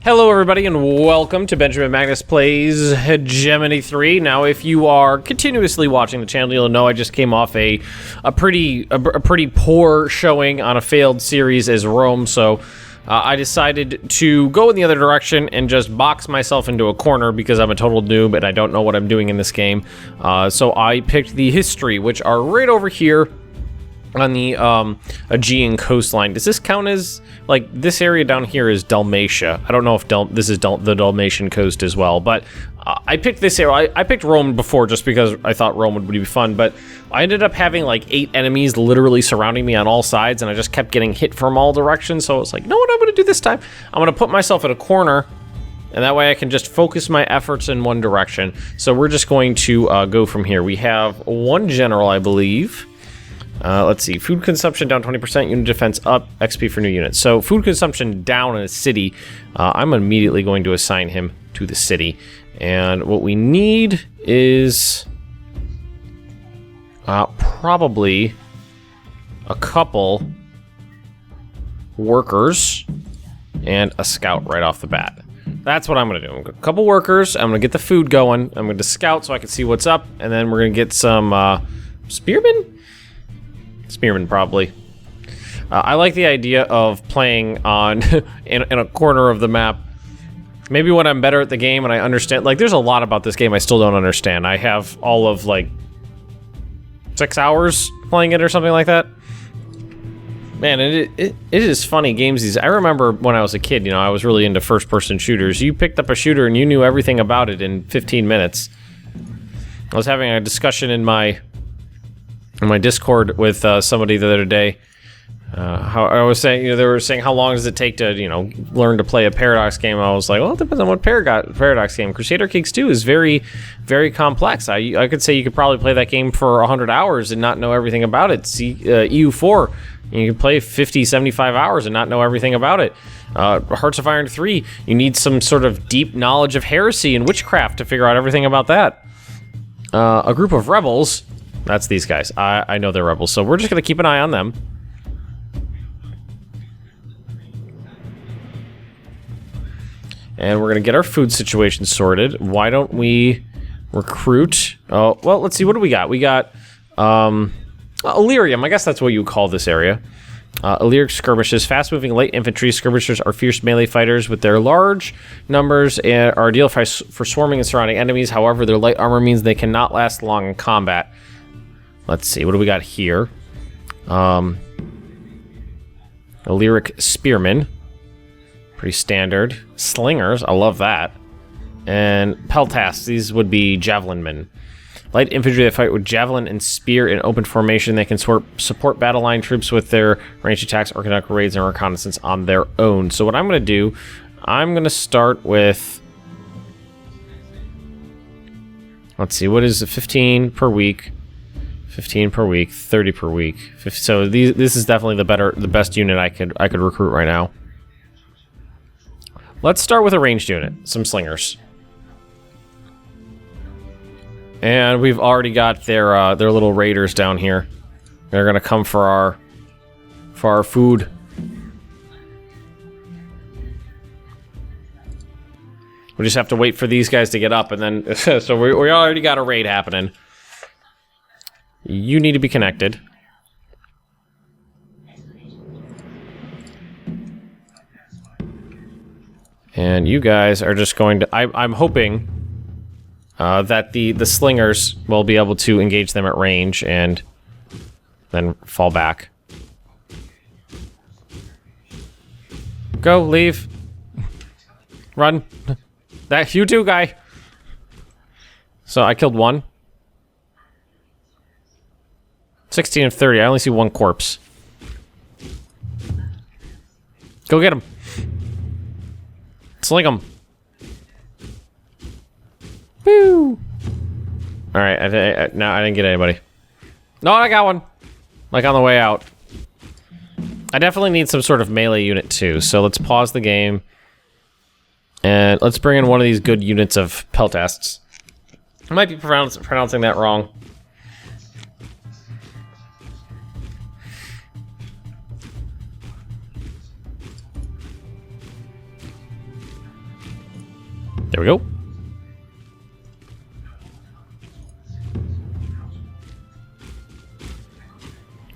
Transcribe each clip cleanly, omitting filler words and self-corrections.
Hello everybody and welcome to Benjamin Magnus Plays Hegemony 3. Now if you are continuously watching the channel, you'll know I just came off a pretty poor showing on a failed series as Rome, so I decided to go in the other direction and just box myself into a corner because I'm a total noob and I don't know what I'm doing in this game. So I picked the Histri, which are right over here on the Aegean coastline. Does this count as, like, this area down here is Dalmatia? I don't know if this is the Dalmatian coast as well, but I picked this area. I picked Rome before just because I thought Rome would be fun, but I ended up having like 8 enemies literally surrounding me on all sides, and I just kept getting hit from all directions, so I was like, you know what I'm gonna do this time? I'm gonna put myself in a corner, and that way I can just focus my efforts in one direction. So we're just going to go from here. We have one general, I believe. Let's see, food consumption down 20%, unit defense up, XP for new units. So food consumption down in a city, I'm immediately going to assign him to the city. And what we need is probably a couple workers and a scout right off the bat. That's what I'm going to do. A couple workers, I'm going to get the food going, I'm going to scout so I can see what's up, and then we're going to get some spearmen? Spearman, probably. I like the idea of playing on in a corner of the map. Maybe when I'm better at the game and I understand, like, there's a lot about this game I still don't understand. I have all of like 6 hours playing it or something like that. Man, it is funny games these. I remember when I was a kid, you know, I was really into first-person shooters. You picked up a shooter and you knew everything about it in 15 minutes. I was having a discussion in my Discord with somebody the other day. How I was saying, you know, they were saying how long does it take to, you know, learn to play a Paradox game. I was like, well, it depends on what Paradox game. Crusader Kings 2 is very, very complex. I could say you could probably play that game for 100 hours and not know everything about it. See, EU4, you can play 50, 75 hours and not know everything about it. Hearts of Iron 3, you need some sort of deep knowledge of heresy and witchcraft to figure out everything about that. A group of rebels. That's these guys. I know they're rebels, so we're just going to keep an eye on them. And we're going to get our food situation sorted. Why don't we recruit? Oh, well, let's see. What do we got? We got Illyrium. I guess that's what you call this area. Gallic Skirmishers, fast-moving light infantry. Skirmishers are fierce melee fighters with their large numbers and are ideal for swarming and surrounding enemies. However, their light armor means they cannot last long in combat. Let's see, what do we got here? Lyric Spearmen. Pretty standard. Slingers, I love that. And Peltasts, these would be Javelin Men. Light infantry that fight with Javelin and Spear in open formation. They can support battle line troops with their ranged attacks or conduct raids and reconnaissance on their own. So what I'm going to do, I'm going to start with... Let's see, what is it? 15 per week. 15 per week, 30 per week. So this is definitely the best unit I could recruit right now. Let's start with a ranged unit, some slingers. And we've already got their little raiders down here. They're gonna come for our food. We just have to wait for these guys to get up, and then so we already got a raid happening. You need to be connected. And you guys are just going to... I'm hoping that the slingers will be able to engage them at range and then fall back. Go, leave. Run. That you too, guy. So I killed one. 16 of 30. I only see one corpse. Go get him. Sling him. Woo! Alright, no, I didn't get anybody. No, I got one. Like on the way out. I definitely need some sort of melee unit too, so let's pause the game. And let's bring in one of these good units of Peltasts. I might be pronouncing that wrong. There we go.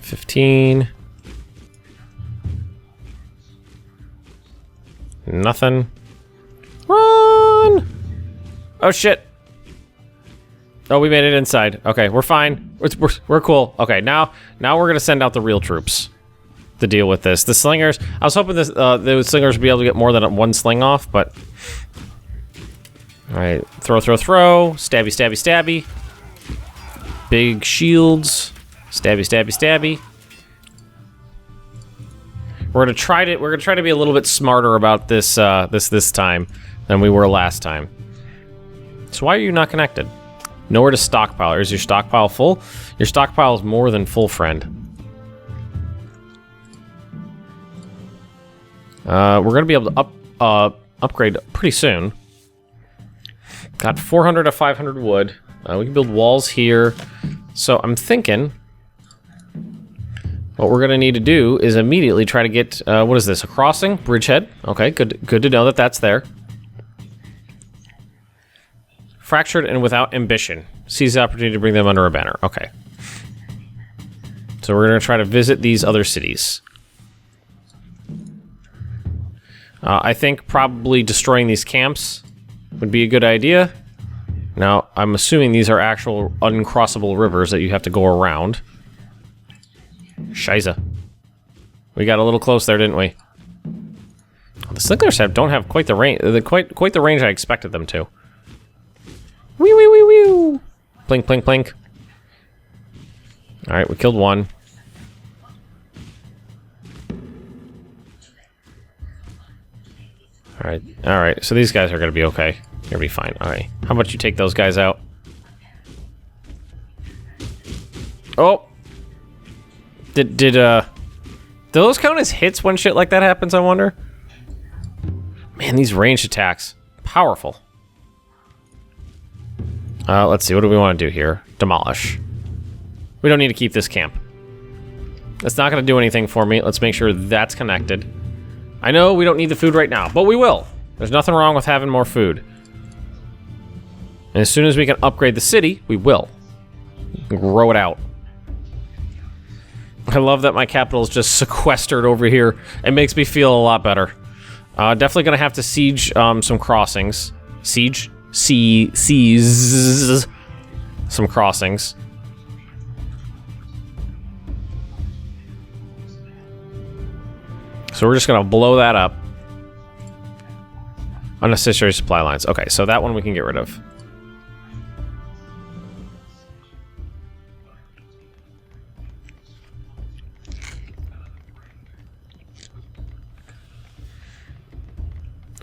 $15. Nothing. Run! Oh shit. Oh, we made it inside. Okay, we're fine. We're cool. Okay, now we're gonna send out the real troops to deal with this. The slingers. I was hoping this the slingers would be able to get more than one sling off, but all right. Throw. Stabby, stabby, stabby. Big shields. Stabby, stabby, stabby. We're gonna try to be a little bit smarter about this this time than we were last time. So why are you not connected? Nowhere to stockpile. Is your stockpile full? Your stockpile is more than full, friend. We're gonna be able to upgrade pretty soon. Got 400 to 500 wood. We can build walls here. So I'm thinking what we're gonna need to do is immediately try to get what is this? A crossing? Bridgehead. Okay, good to know that that's there. Fractured and without ambition. Seize the opportunity to bring them under a banner. Okay. So we're gonna try to visit these other cities. I think probably destroying these camps would be a good idea. Now, I'm assuming these are actual uncrossable rivers that you have to go around. Shiza. We got a little close there, didn't we? The slingers don't have quite the range. Quite the range I expected them to. Wee wee wee wee. Plink plink plink. All right, we killed one. All right. So these guys are gonna be okay. They're gonna be fine. All right. How about you take those guys out? Oh. Do those count as hits when shit like that happens, I wonder? Man, these ranged attacks. Powerful. Let's see, what do we want to do here? Demolish. We don't need to keep this camp. That's not going to do anything for me. Let's make sure that's connected. I know we don't need the food right now, but we will. There's nothing wrong with having more food. And as soon as we can upgrade the city, we will. Grow it out. I love that my capital is just sequestered over here. It makes me feel a lot better. Definitely gonna have to siege some crossings. Seize some crossings. So we're just gonna blow that up. Unnecessary supply lines. Okay, so that one we can get rid of.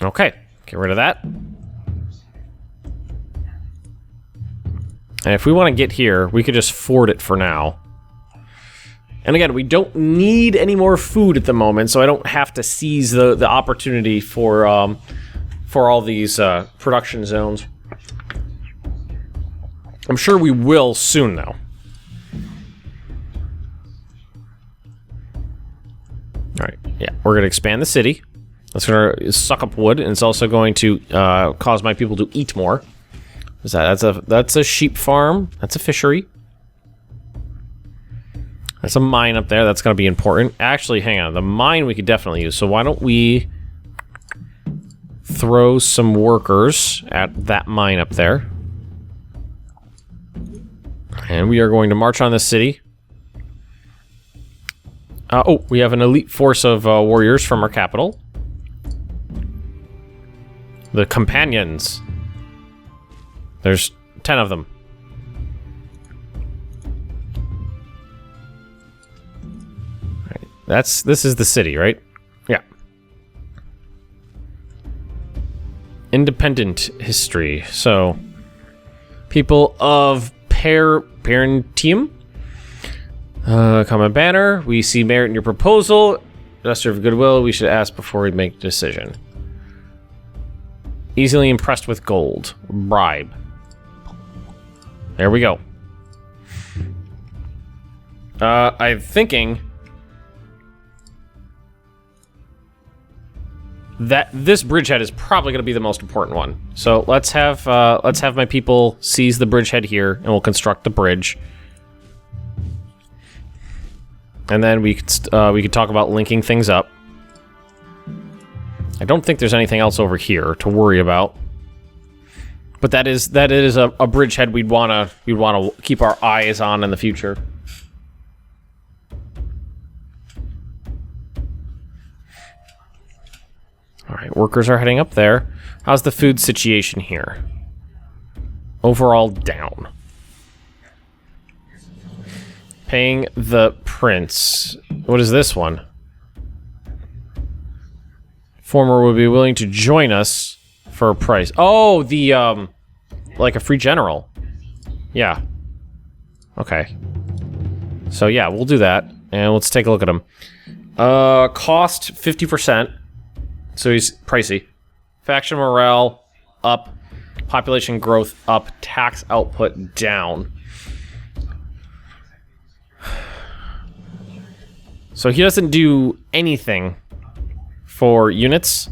Okay, get rid of that. And if we want to get here, we could just ford it for now. And again, we don't need any more food at the moment, so I don't have to seize the opportunity for all these production zones. I'm sure we will soon, though. All right, yeah, we're gonna expand the city. That's gonna suck up wood, and it's also going to cause my people to eat more. What's that? That's a sheep farm. That's a fishery. That's a mine up there. That's gonna be important. Actually, hang on. The mine we could definitely use. So why don't we throw some workers at that mine up there? And we are going to march on this city. Oh, we have an elite force of warriors from our capital. The companions. There's 10 of them. Right. This is the city, right? Yeah. Independent history. So, people of Parentium. Common banner. We see merit in your proposal. Gesture of goodwill. We should ask before we make a decision. Easily impressed with gold. Bribe. There we go. I'm thinking... this bridgehead is probably going to be the most important one. So let's have my people seize the bridgehead here, and we'll construct the bridge. And then we could talk about linking things up. I don't think there's anything else over here to worry about. But that is a bridgehead we'd wanna keep our eyes on in the future. All right, workers are heading up there. How's the food situation here? Overall down. Paying the prince. What is this one? Former would be willing to join us for a price. Oh, the like a free general. Yeah. Okay. So yeah, we'll do that, and let's take a look at him. Cost 50%. So he's pricey. Faction morale up. Population growth up. Tax output down. So he doesn't do anything for units.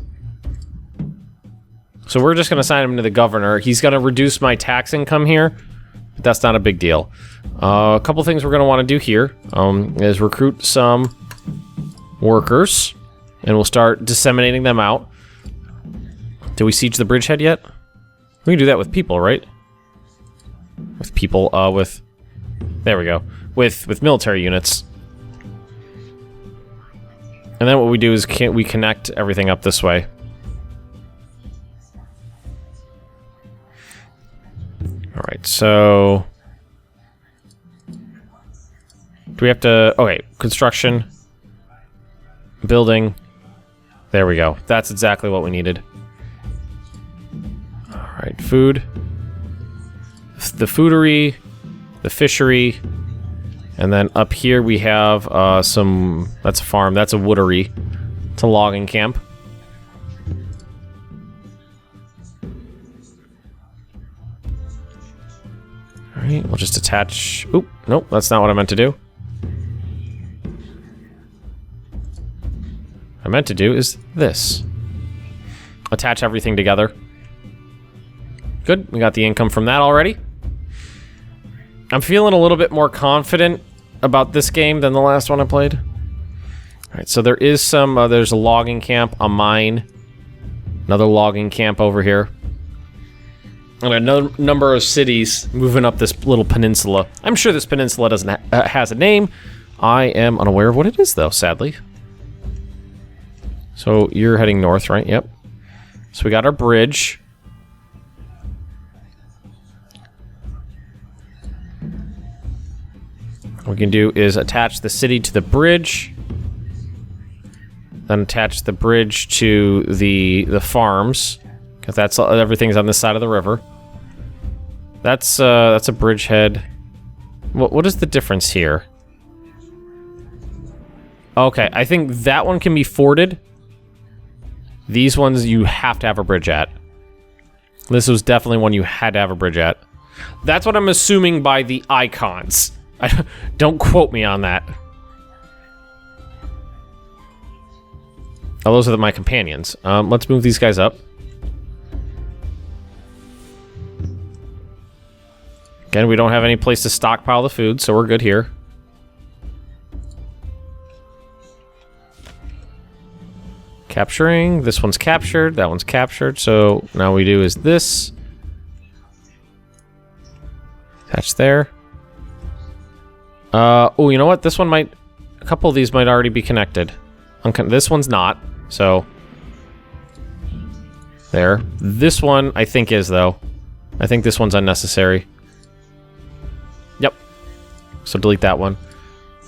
So we're just going to assign him to the governor. He's going to reduce my tax income here, but that's not a big deal. A couple things we're going to want to do here is recruit some workers, and we'll start disseminating them out. Did we siege the bridgehead yet? We can do that with people, right? With people, there we go. With military units. And then what we do is we connect everything up this way. All right, so do we have to? Okay, construction, building. There we go. That's exactly what we needed. All right, food, the foodery, the fishery. And then up here we have some... That's a farm. That's a woodery. It's a logging camp. Alright, we'll just attach... Oop, nope, that's not what I meant to do. What I meant to do is this. Attach everything together. Good, we got the income from that already. I'm feeling a little bit more confident about this game than the last one I played. Alright, so there is some, there's a logging camp, a mine, another logging camp over here, and a number of cities moving up this little peninsula. I'm sure this peninsula doesn't has a name. I am unaware of what it is, though, sadly. So you're heading north, right? Yep. So we got our bridge. What we can do is attach the city to the bridge, then attach the bridge to the farms, because that's everything's on this side of the river. That's a bridgehead. What is the difference here? Okay, I think that one can be forded. These ones you have to have a bridge at. This was definitely one you had to have a bridge at. That's what I'm assuming by the icons. Don't quote me on that. Oh, those are my companions. Let's move these guys up. Again, we don't have any place to stockpile the food, so we're good here. Capturing. This one's captured. That one's captured. So now we do is this. Attach there. Oh, you know what? This one might... A couple of these might already be connected. This one's not, so... There. This one, I think, is, though. I think this one's unnecessary. Yep. So delete that one.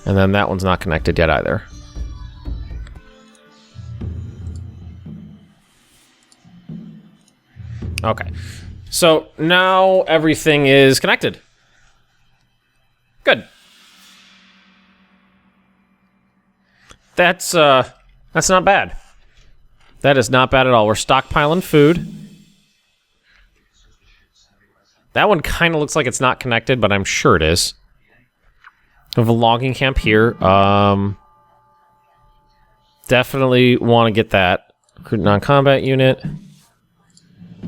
And then that one's not connected yet, either. Okay. So, now everything is connected. Good. That's not bad. That is not bad at all. We're stockpiling food. That one kind of looks like it's not connected, but I'm sure it is. We have a logging camp here. Definitely want to get that. Recruit non-combat unit.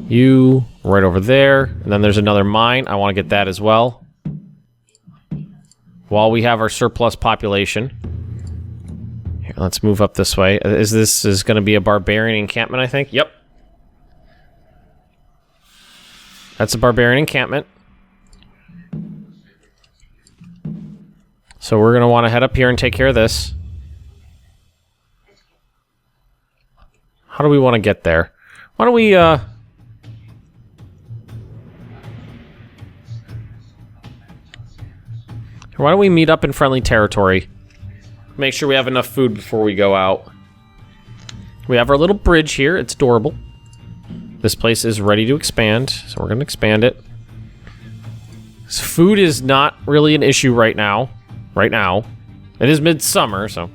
You right over there. And then there's another mine. I want to get that as well. While we have our surplus population. Here, let's move up this way. This is going to be a barbarian encampment, I think? Yep. That's a barbarian encampment. So we're going to want to head up here and take care of this. How do we want to get there? Why don't we, Why don't we meet up in friendly territory? Make sure we have enough food before we go out. We have our little bridge here. It's adorable. This place is ready to expand, so we're going to expand it. So food is not really an issue right now. Right now. It is midsummer, so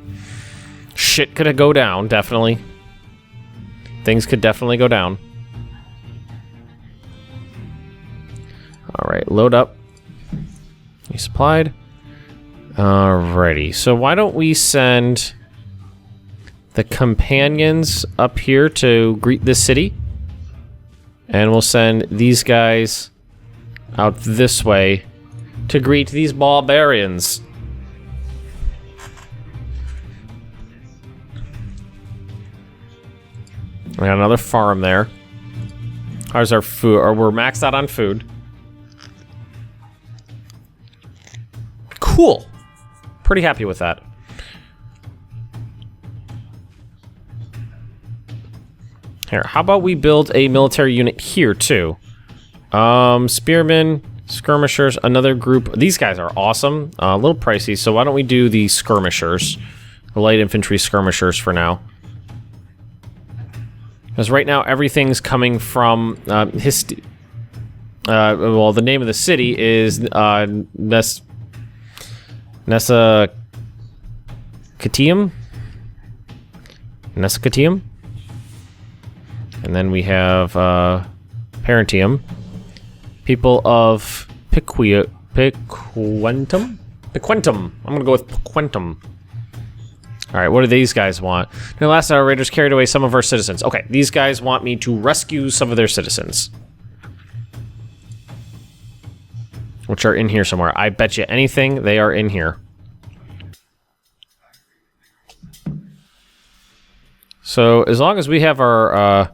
shit could go down, definitely. Things could definitely go down. Alright, load up. You supplied. Alrighty, so why don't we send the companions up here to greet this city? And we'll send these guys out this way to greet these barbarians. We got another farm there. How's our food? Or we're maxed out on food. Cool. Pretty happy with that. Here, how about we build a military unit here too? Spearmen, skirmishers, another group. These guys are awesome. A little pricey, so why don't we do the skirmishers, the light infantry skirmishers for now? Because right now everything's coming from Histri. Well, the name of the city is Nessacatium. Nessacatium. And then we have Parentium. People of Piquentum. Piquentum. I'm gonna go with Piquentum. Alright, what do these guys want? The last our raiders carried away some of our citizens. Okay, these guys want me to rescue some of their citizens. Which are in here somewhere. I bet you anything they are in here. So, as long as we have our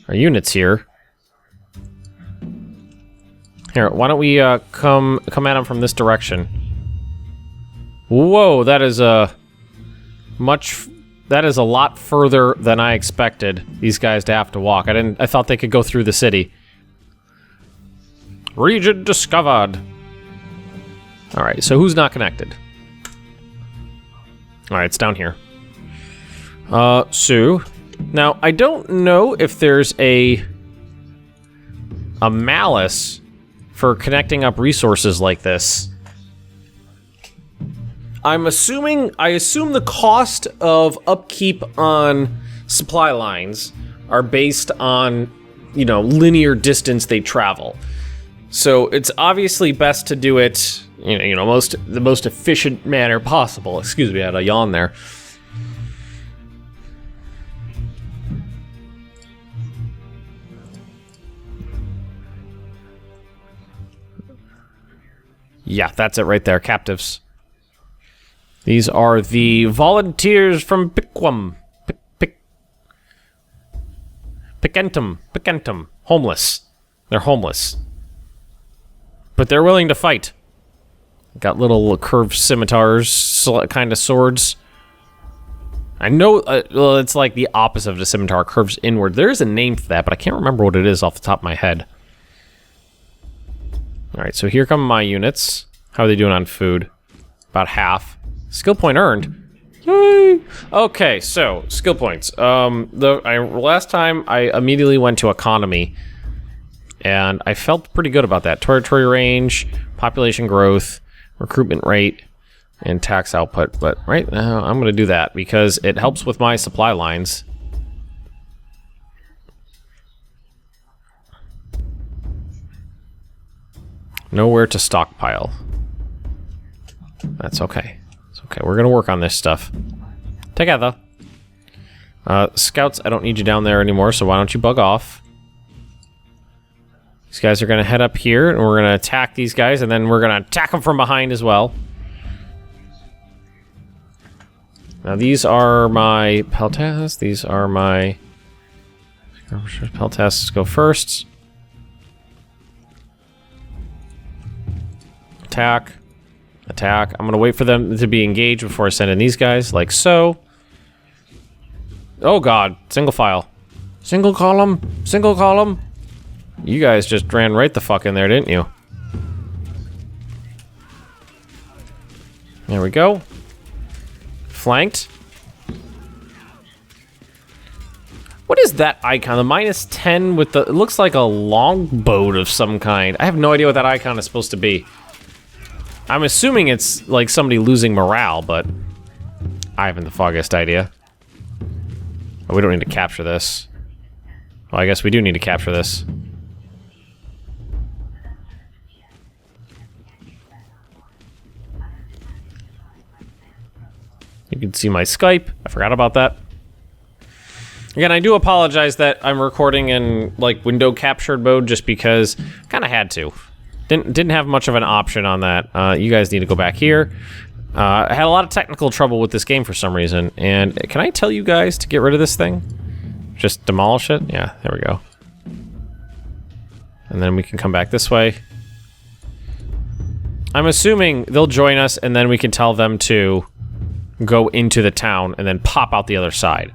units here. Here, why don't we come at them from this direction? Whoa, that is a lot further than I expected these guys to have to walk. I thought they could go through the city. Region discovered. Alright, so who's not connected? Alright, it's down here. So now I don't know if there's a malice for connecting up resources like this. I assume the cost of upkeep on supply lines are based on, you know, linear distance they travel. So it's obviously best to do it, the most efficient manner possible. Excuse me, I had a yawn there. Yeah, that's it right there, captives. These are the volunteers from Piquentum. Piquentum. Homeless. They're homeless. But they're willing to fight. Got little curved scimitars, kind of swords. I know, well, it's like the opposite of the scimitar, curves inward. There is a name for that, but I can't remember what it is off the top of my head. Alright, so here come my units. How are they doing on food? About half. Skill point earned. Yay! Okay, so skill points. Last time I immediately went to economy, and I felt pretty good about that. Territory range, population growth, recruitment rate, and tax output. But right now, I'm going to do that because it helps with my supply lines. Nowhere to stockpile. That's okay. It's okay. We're going to work on this stuff together. Scouts, I don't need you down there anymore, so why don't you bug off? These guys are going to head up here, and we're going to attack these guys, and then we're going to attack them from behind as well. Now, these are my peltas. These are my peltas. Go first. Attack. Attack. I'm going to wait for them to be engaged before I send in these guys, like so. Oh, God. Single file. Single column. Single column. You guys just ran right the fuck in there, didn't you? There we go. Flanked. What is that icon? The -10 with the... It looks like a longboat of some kind. I have no idea what that icon is supposed to be. I'm assuming it's like somebody losing morale, but I haven't the foggiest idea. Oh, we don't need to capture this. Well, I guess we do need to capture this. You can see my Skype. I forgot about that. Again, I do apologize that I'm recording in like window captured mode just because kind of had to. Didn't have much of an option on that. You guys need to go back here. I had a lot of technical trouble with this game for some reason. And can I tell you guys to get rid of this thing? Just demolish it? Yeah, there we go. And then we can come back this way. I'm assuming they'll join us and then we can tell them to go into the town and then pop out the other side.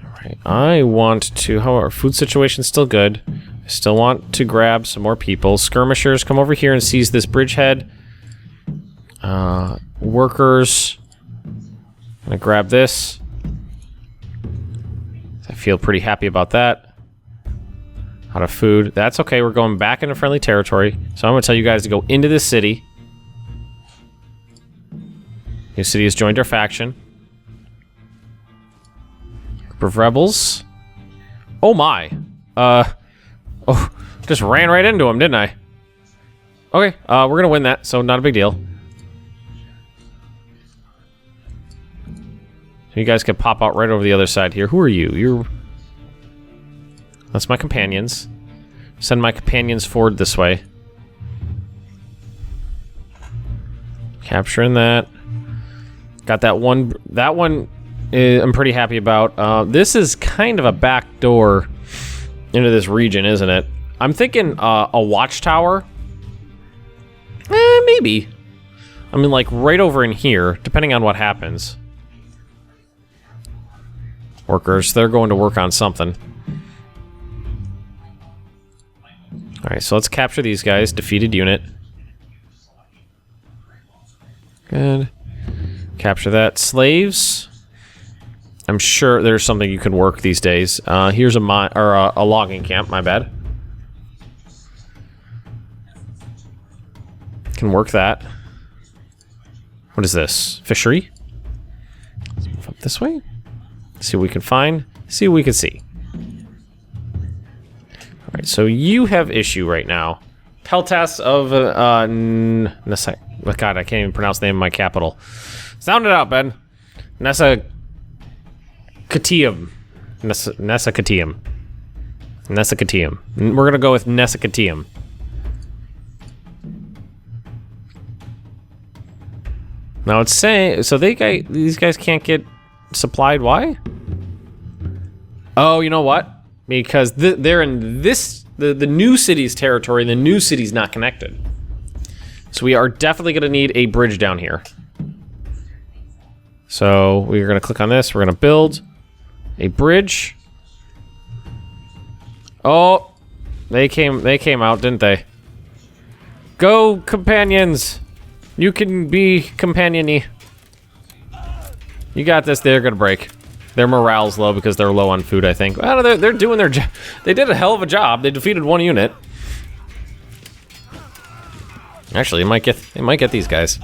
Alright, I want to... How our food situation's still good. I still want to grab some more people. Skirmishers, come over here and seize this bridgehead. Workers. I'm gonna grab this. I feel pretty happy about that. Out of food. That's okay, we're going back into friendly territory. So I'm gonna tell you guys to go into this city. New city has joined our faction. Group of rebels. Oh my. Oh, just ran right into him, didn't I? Okay, we're gonna win that, so not a big deal. You guys can pop out right over the other side here. Who are you? You're... That's my companions. Send my companions forward this way. Capturing that. Got that one. That one I'm pretty happy about. This is kind of a back door into this region, isn't it? I'm thinking a watchtower. Maybe. I mean, like right over in here, depending on what happens. Workers, they're going to work on something. Alright, so let's capture these guys. Defeated unit. Good. Capture that. Slaves. I'm sure there's something you can work these days. Here's a logging camp, my bad. Can work that. What is this? Fishery? Let's move up this way. See what we can find. See what we can see. Alright, so you have issue right now. Peltas of God, I can't even pronounce the name of my capital. Sound it out, Ben. Nesacatium. Nesacatium. We're gonna go with Nesacatium. Now it's saying so these guys can't get supplied. Why? Oh, you know what? Because they're in this the new city's territory, and the new city's not connected. So we are definitely gonna need a bridge down here. So we're gonna click on this. We're gonna build a bridge. Oh, they came out, didn't they? Go, companions! You can be companion-y. You got this. They're gonna break. Their morale's low because they're low on food, I think. Well, they're doing their job. They did a hell of a job. They defeated one unit. Actually, they might get these guys.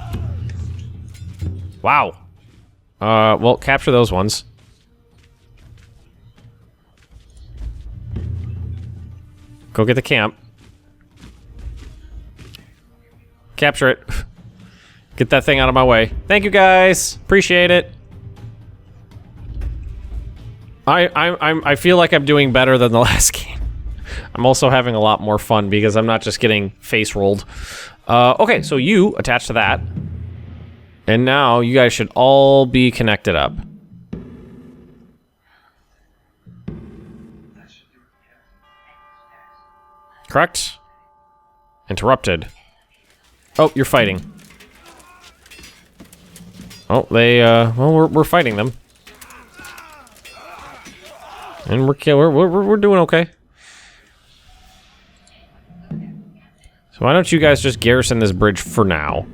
Wow. Well, capture those ones. Go get the camp. Capture it. Get that thing out of my way. Thank you, guys. Appreciate it. I feel like I'm doing better than the last game. I'm also having a lot more fun because I'm not just getting face rolled. Okay, so you attach to that. And now you guys should all be connected up. Correct? Interrupted. Oh, you're fighting. Oh, they, well, we're fighting them. And we're doing okay. So why don't you guys just garrison this bridge for now?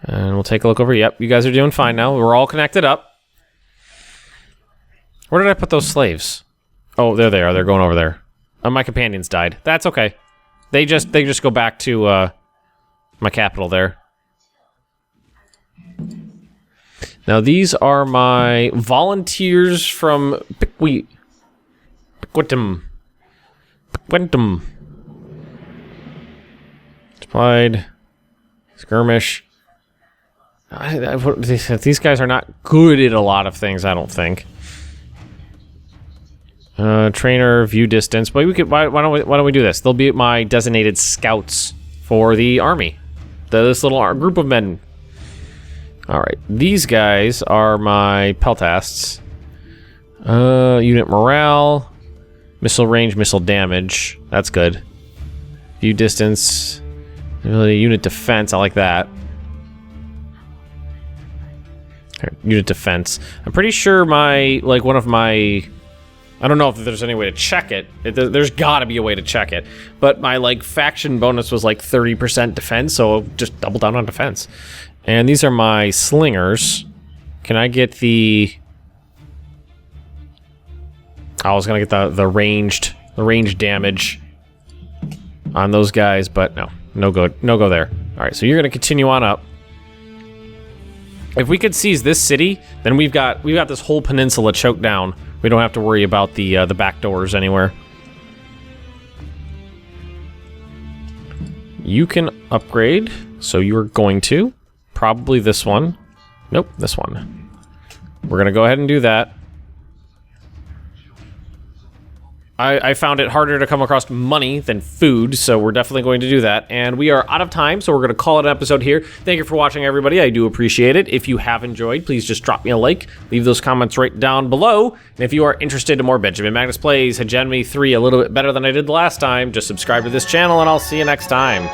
And we'll take a look over. Yep, you guys are doing fine now. We're all connected up. Where did I put those slaves? Oh, there they are. They're going over there. Oh, my companions died. That's okay. They just go back to my capital there. Now these are my volunteers from Piquentum. Supplied. Skirmish. These guys are not good at a lot of things, I don't think. Trainer, view distance. But we could. Why don't we do this? They'll be my designated scouts for the army. This little group of men. All right, these guys are my peltasts. Unit morale, missile range, missile damage. That's good. View distance, unit defense. I like that. Unit defense. I'm pretty sure one of my. I don't know if there's any way to check it. There's got to be a way to check it. But my faction bonus was 30% defense, so just double down on defense. And these are my slingers. Can I get the? I was gonna get the ranged damage on those guys, but no go there. All right, so you're gonna continue on up. If we could seize this city, then we've got this whole peninsula choked down. We don't have to worry about the back doors anywhere. You can upgrade, so you're going to. Probably this one. Nope, this one. We're gonna go ahead and do that. I found it harder to come across money than food, so we're definitely going to do that. And we are out of time, so we're going to call it an episode here. Thank you for watching, everybody. I do appreciate it. If you have enjoyed, please just drop me a like. Leave those comments right down below. And if you are interested in more Benjamin Magnus Plays Hegemony 3 a little bit better than I did the last time, just subscribe to this channel, and I'll see you next time.